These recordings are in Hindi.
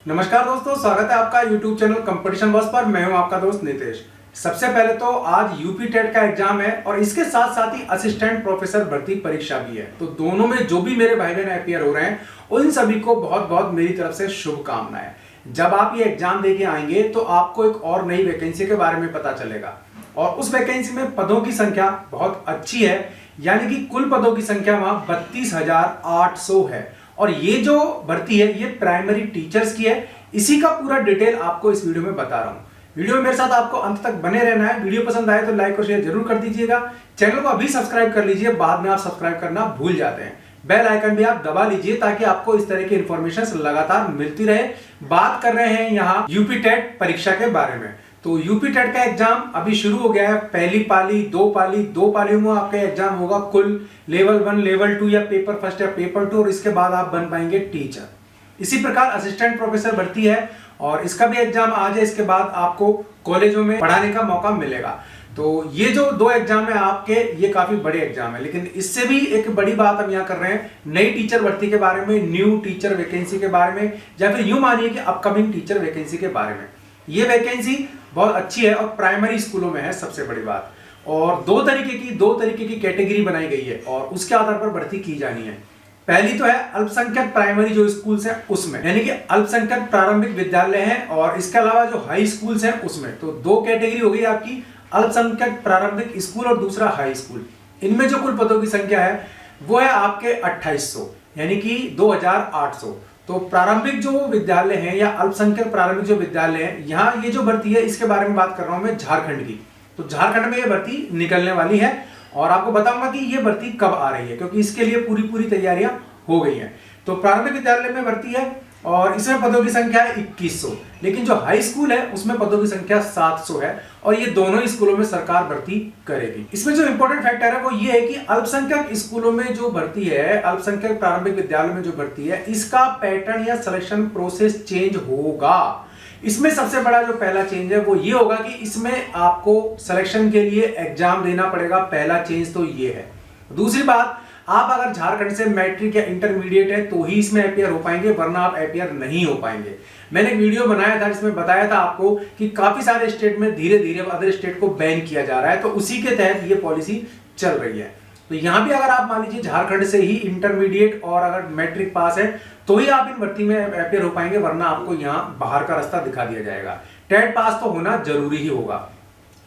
नमस्कार दोस्तों, स्वागत है आपका YouTube चैनल कंपटीशन बॉस पर। मैं हूं आपका दोस्त नितेश। सबसे पहले तो आज यूपी टेट का एग्जाम है और इसके साथ साथ ही असिस्टेंट प्रोफेसर भर्ती परीक्षा भी है। तो दोनों में जो भी मेरे भाई बहन अपीयर हो रहे हैं उन सभी को बहुत बहुत मेरी तरफ से शुभकामनाएं। जब आप ये एग्जाम देके आएंगे तो आपको एक और नई वैकेंसी के बारे में पता चलेगा और उस वैकेंसी में पदों की संख्या बहुत अच्छी है, यानी कि कुल पदों की संख्या वहां 32,800 है। और ये जो भर्ती है ये प्राइमरी टीचर्स की है। इसी का पूरा डिटेल आपको इस वीडियो में बता रहा हूं। वीडियो में मेरे साथ आपको अंत तक बने रहना है। वीडियो पसंद आए तो लाइक और शेयर जरूर कर दीजिएगा। चैनल को अभी सब्सक्राइब कर लीजिए, बाद में आप सब्सक्राइब करना भूल जाते हैं। बेल आइकन भी आप दबा लीजिए ताकि आपको इस तरह की इंफॉर्मेशन लगातार मिलती रहे। बात कर रहे हैं यहाँ यूपी टेट परीक्षा के बारे में। तो यूपी टेट का एग्जाम अभी शुरू हो गया है। पहली पाली, दो पालियों में आपका एग्जाम होगा। कुल लेवल 1, लेवल 2 या पेपर फर्स्ट या पेपर 2 और इसके बाद आप बन पाएंगे टीचर। इसी प्रकार असिस्टेंट प्रोफेसर भर्ती है और इसका भी एग्जाम आज है। इसके बाद आपको कॉलेजों में पढ़ाने का मौका मिलेगा। तो ये जो दो एग्जाम है आपके, ये काफी बड़े एग्जाम है। लेकिन इससे भी एक बड़ी बात हम यहाँ कर रहे हैं, नई टीचर भर्ती के बारे में, न्यू टीचर वैकेंसी के बारे में, या फिर यूं मानिए कि अपकमिंग टीचर वैकेंसी के बारे में। ये वैकेंसी बहुत अच्छी है और प्राइमरी स्कूलों में है, सबसे बड़ी बात। और दो तरीके की कैटेगरी बनाई गई है और उसके आधार पर भर्ती की जानी है। पहली तो है अल्पसंख्यक प्राइमरी जो स्कूल्स हैं उसमें, यानी कि अल्पसंख्यक प्रारंभिक विद्यालय हैं, और इसके अलावा जो हाई स्कूल्स हैं उसमें। तो दो कैटेगरी हो गई आपकी, अल्पसंख्यक प्रारंभिक स्कूल और दूसरा हाई स्कूल। इनमें जो कुल पदों की संख्या है वो है आपके 2800, यानी कि 2800। तो प्रारंभिक जो विद्यालय हैं या अल्पसंख्यक प्रारंभिक जो विद्यालय हैं, यहाँ ये जो भर्ती है इसके बारे में बात कर रहा हूं मैं झारखंड की। तो झारखंड में ये भर्ती निकलने वाली है और आपको बताऊंगा कि ये भर्ती कब आ रही है, क्योंकि इसके लिए पूरी तैयारियां हो गई हैं। तो प्रारंभिक विद्यालय में भर्ती है और इसमें पदों की संख्या है 2100। लेकिन जो हाई स्कूल है उसमें पदों की संख्या 700 है और ये दोनों ही स्कूलों में सरकार भर्ती करेगी। इसमें जो इंपॉर्टेंट फैक्टर है वो ये है कि अल्पसंख्यक स्कूलों में जो भर्ती है, अल्पसंख्यक प्रारंभिक विद्यालय में जो भर्ती है, इसका पैटर्न या सिलेक्शन प्रोसेस चेंज होगा। इसमें सबसे बड़ा जो पहला चेंज है वो ये होगा कि इसमें आपको सिलेक्शन के लिए एग्जाम देना पड़ेगा। पहला चेंज तो ये है। दूसरी बात, आप अगर झारखंड से मैट्रिक या इंटरमीडिएट है तो ही इसमें अपीयर हो पाएंगे, वरना आप अपीयर नहीं हो पाएंगे। मैंने एक वीडियो बनाया था जिसमें बताया था आपको कि काफी सारे स्टेट में धीरे धीरे अदर स्टेट को बैन किया जा रहा है, तो उसी के तहत ये पॉलिसी चल रही है। तो यहां भी अगर आप मान लीजिए झारखंड से ही इंटरमीडिएट और अगर मैट्रिक पास है तो ही आप इन भर्ती में अपीयर हो पाएंगे, वरना आपको यहाँ बाहर का रास्ता दिखा दिया जाएगा। टेट पास तो होना जरूरी ही होगा।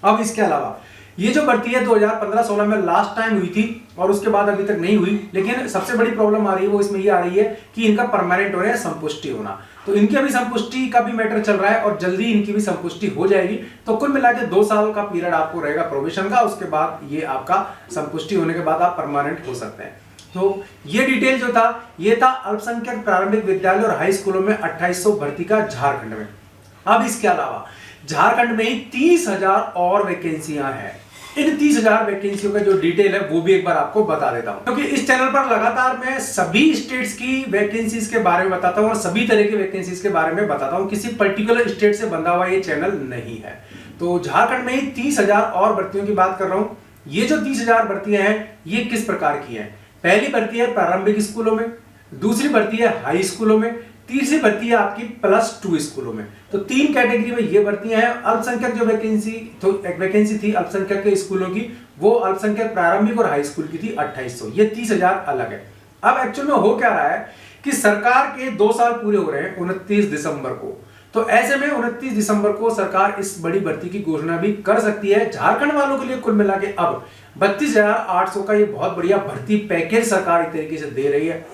अब इसके अलावा ये जो भर्ती है 2015-16 में लास्ट टाइम हुई थी और उसके बाद अभी तक नहीं हुई। लेकिन सबसे बड़ी प्रॉब्लम आ रही है वो इसमें ये आ रही है कि इनका परमानेंट होना है, संपुष्टि होना। तो इनकी अभी संपुष्टि का भी मैटर चल रहा है और जल्दी इनकी भी संपुष्टि हो जाएगी। तो कुल मिला के 2 साल का पीरियड आपको रहेगा प्रोबेशन का। उसके बाद ये आपका संपुष्टि होने के बाद आप परमानेंट हो सकते हैं। तो ये डिटेल जो था ये था अल्पसंख्यक प्रारंभिक विद्यालय और हाई स्कूलों में 2800 भर्ती का झारखंड में। अब इसके अलावा झारखंड में ही 30,000 और वैकेंसियां हैं। इन 30,000 वैकेंसियों का जो डिटेल है वो भी एक बार आपको बता देता हूं, क्योंकि इस चैनल पर लगातार मैं सभी स्टेट्स की वैकेंसीज के बारे में बताता हूं और सभी तरह की वैकेंसीज के बारे में बताता हूं। किसी पर्टिकुलर स्टेट से बंधा हुआ ये चैनल नहीं है। तो झारखंड में ही 30,000 और भर्तियों की बात कर रहा हूं। ये जो 30,000 भर्तियां हैं ये किस प्रकार की हैं? पहली भर्ती है प्रारंभिक स्कूलों में, दूसरी भर्ती है हाई स्कूलों में, तीसरी भर्ती है आपकी +2 स्कूलों में। तो 3 कैटेगरी में ये भर्तियां हैं। अल्पसंख्यक जो वैकेंसी थी अल्पसंख्यक के स्कूलों की, वो अल्पसंख्यक प्रारंभिक और हाई स्कूल की थी 2800। ये 30,000 अलग है। अब एक्चुअल में हो क्या रहा है कि सरकार के 2 साल पूरे हो रहे हैं 29 दिसंबर को। तो ऐसे में 29 दिसंबर को सरकार इस बड़ी भर्ती की घोषणा भी कर सकती है। झारखंड वालों के लिए कुल मिला के अब 32,800 का ये बहुत बढ़िया भर्ती पैकेज सरकार एक तरीके से दे रही है।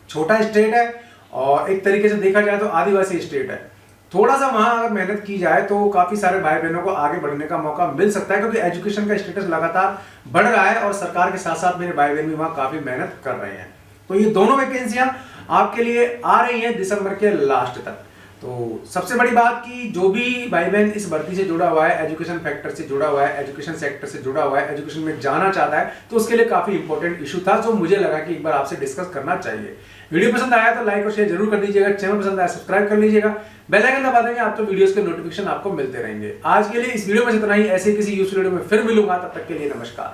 छोटा स्टेट है और एक तरीके से देखा जाए तो आदिवासी स्टेट है। थोड़ा सा वहां अगर मेहनत की जाए तो काफी सारे भाई बहनों को आगे बढ़ने का मौका मिल सकता है, क्योंकि एजुकेशन का स्टेटस लगातार बढ़ रहा है और सरकार के साथ साथ मेरे भाई बहन भी वहां काफी मेहनत कर रहे हैं। तो ये दोनों वैकेंसियां आपके लिए आ रही हैं दिसंबर के लास्ट तक। तो सबसे बड़ी बात कि जो भी भाई बहन इस भर्ती से जुड़ा हुआ है, एजुकेशन फैक्टर से जुड़ा हुआ है, एजुकेशन सेक्टर से जुड़ा हुआ है, एजुकेशन में जाना चाहता है, तो उसके लिए काफी इंपॉर्टेंट इशू था जो मुझे लगा कि एक बार आपसे डिस्कस करना चाहिए। वीडियो पसंद आया तो लाइक और शेयर जरूर कर दीजिएगा। चैनल पसंद आया सब्सक्राइब कर लीजिएगा। बेल आइकन दबा देंगे आप तो वीडियोस के नोटिफिकेशन आपको मिलते रहेंगे। आज के लिए इस वीडियो में इतना ही। ऐसे किसी यूजफुल वीडियो में फिर मिलूंगा, तब तक के लिए नमस्कार।